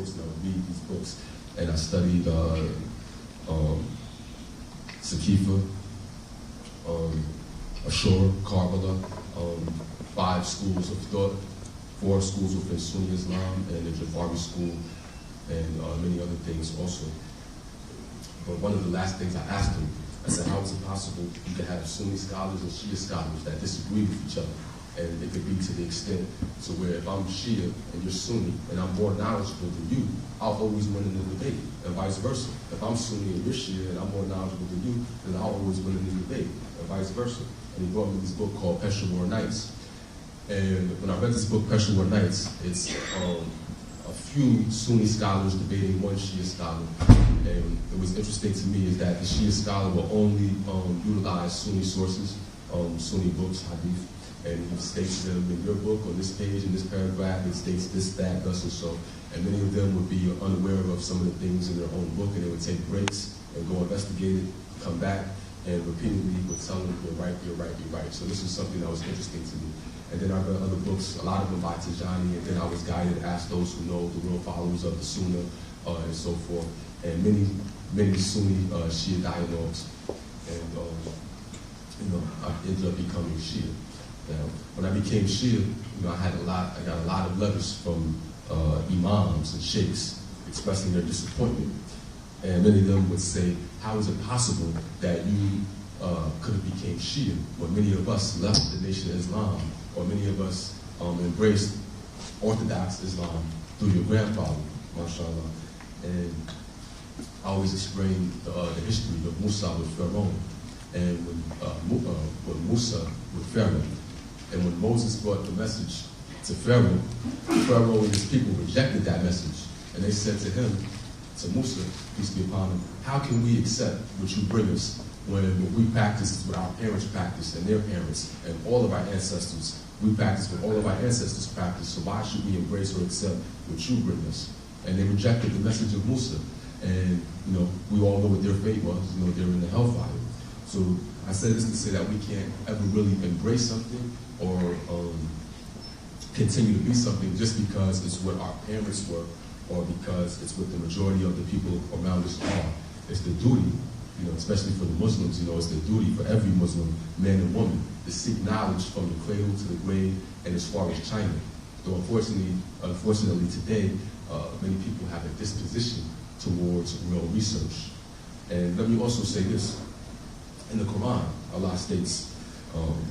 books, and I would read these books. And I studied Saqifa, Ashura, Karbala, 5 schools of thought, 4 schools within Sunni Islam, and the Jafari school, and many other things also. But one of the last things I asked him, I said, how is it possible you can have Sunni scholars and Shia scholars that disagree with each other? And it could be to the extent to where if I'm Shia and you're Sunni and I'm more knowledgeable than you, I'll always win in the debate, and vice versa. If I'm Sunni and you're Shia and I'm more knowledgeable than you, then I'll always win in the debate, and vice versa. And he brought me this book called Peshawar Nights. And when I read this book, Peshawar Nights, it's a few Sunni scholars debating one Shia scholar. And it was interesting to me is that the Shia scholar will only utilize Sunni sources, Sunni books, hadith, and he states them in your book, on this page, in this paragraph, it states this, that, thus, and so. And many of them would be unaware of some of the things in their own book, and they would take breaks and go investigate it, come back, and repeatedly would tell them, you're right, you're right, you're right. So this was something that was interesting to me. And then I read other books, a lot of them by Tijani, and then I was guided to ask those who know, the real followers of the Sunnah, and so forth. And many Sunni Shia dialogues. And I ended up becoming Shia. Now, when I became Shia, I got a lot of letters from imams and sheikhs expressing their disappointment. And many of them would say, how is it possible that you could have became Shia when many of us left the Nation of Islam, or many of us embraced Orthodox Islam through your grandfather, mashallah. And I always explain the history of Musa with Pharaoh, and when Musa with Pharaoh. And when Moses brought the message to Pharaoh, Pharaoh and his people rejected that message. And they said to him, to Musa, peace be upon him, how can we accept what you bring us when what we practice is what our parents practiced and their parents and all of our ancestors? We practice what all of our ancestors practiced, so why should we embrace or accept what you bring us? And they rejected the message of Musa. And we all know what their fate was. They're in the hellfire. So I said this to say that we can't ever really embrace something or continue to be something just because it's what our parents were or because it's what the majority of the people around us are. It's the duty, especially for the Muslims, it's the duty for every Muslim, man and woman, to seek knowledge from the cradle to the grave and as far as China. Though unfortunately today, many people have a disposition towards real research. And let me also say this. In the Quran, Allah states,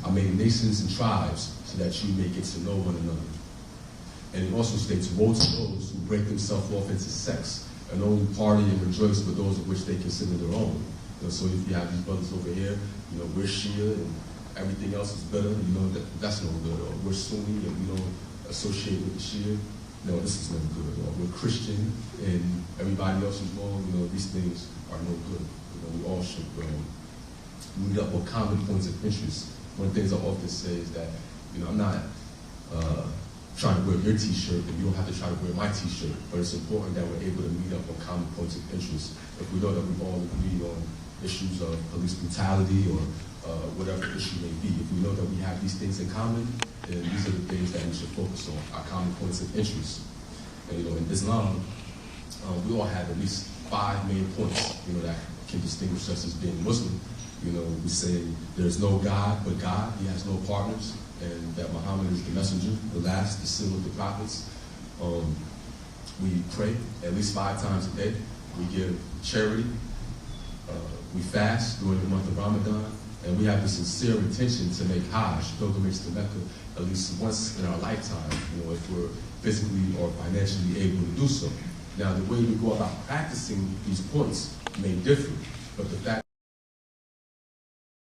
I made nations and tribes so that you may get to know one another. And he also states, woe to those who break themselves off into sects and only party and rejoice with those of which they consider their own. So if you have these brothers over here, we're Shia and everything else is better, that's no good. Or we're Sunni and we don't associate with the Shia. No, this is no good. Or we're Christian and everybody else is wrong. These things are no good. We all should meet up on common points of interest. One of the things I often say is that, I'm not trying to wear your t-shirt and you don't have to try to wear my t-shirt, but it's important that we're able to meet up on common points of interest. If we know that we all agree on issues of police brutality or whatever issue may be, if we know that we have these things in common, then these are the things that we should focus on, our common points of interest. And in Islam, we all have at least 5 main points, that can distinguish us as being Muslim. We say there's no God but God, he has no partners, and that Muhammad is the messenger, the last, the seal of the prophets. We pray at least 5 times a day. We give charity. We fast during the month of Ramadan, and we have the sincere intention to make Hajj, pilgrimage to Mecca, at least once in our lifetime, if we're physically or financially able to do so. Now, the way we go about practicing these points may differ, but the fact